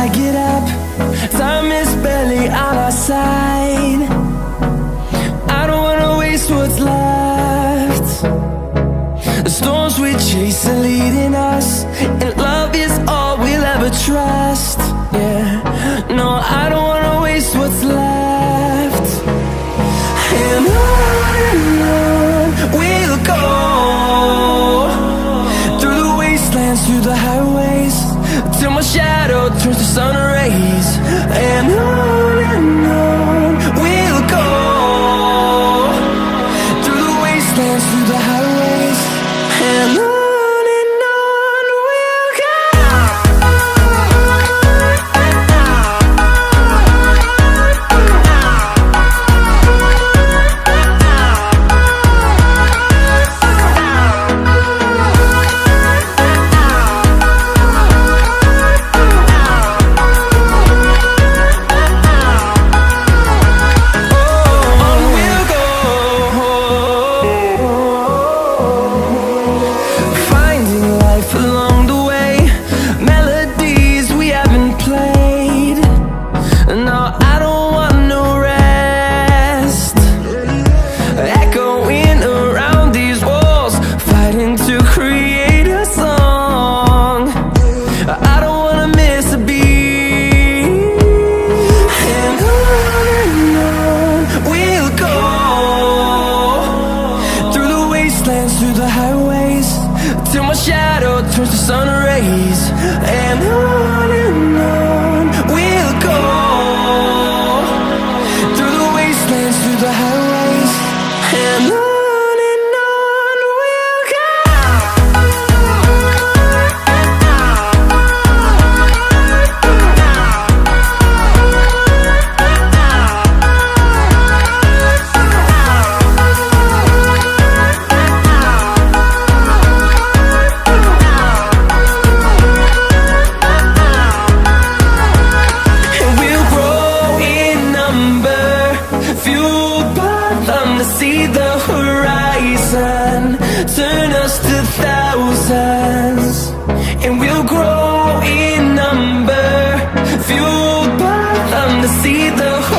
I get up, time is barely on our side. I don't wanna waste what's left. The storms we chase are leading us, and love is all we'll ever trust. Yeah, no, I don't wanna waste what's left. And on we'll go, through the wastelands, through the highways, till my shadow turns to sun rays. And on we'll go, through the wastelands, through the highways, and on. Through the highways, till my shadow turns to sun rays. And on we'll go, through the wastelands, through the highways, and on. See the horizon turn us to thousands, and we'll grow in number, fueled by them to see the horizon.